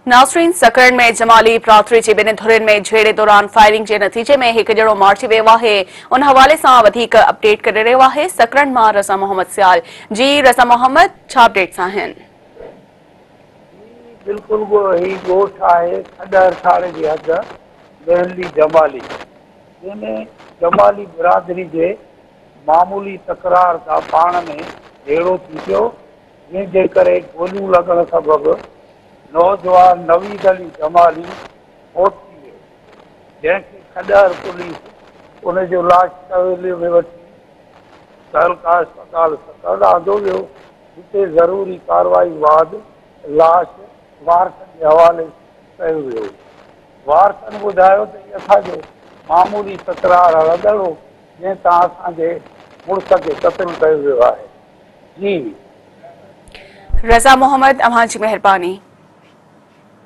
नासरीन, सक़रंड में जमाली प्राथरी जी ॿिनि धुरिन में झेड़े दौरान फायरिंग के नतीजे में एक जणो मारिजी वियो आहे। उन हवाले से वधीक अपडेट करे रहियो आहे सक़रंड मां रज़ा मोहम्मद सियाल। जी रज़ा मोहम्मद, छा अपडेट्स आहिनि? बिल्कुल ही ॻोठ आहे खॾर ठाणे जी हद बेहली जमाली, जंहिंमें जमाली बिरादरी जे मामूली तकरार सां पाण में झेड़ो थी पियो, जंहिंजे करे गोलियूं लॻण सबबि नौजवान नवीद अली जमाली मौत थी वियो, जंहिंखे खॾर पुलिस उन जो लाश कवेले में वठी तहलका अस्पताल सक़रंड आंदो वियो, जिते ज़रूरी कार्रवाई बाद लाश वारसनि जे हवाले कयो वियो। वारसनि ॿुधायो त हीउ असांजो मामूली तकरार हलंदड़ हो, जंहिं तां असांजे मुड़ुस खे क़त्ल कयो वियो आहे। जी रज़ा मोहम्मद, अव्हां जी मेहरबानी।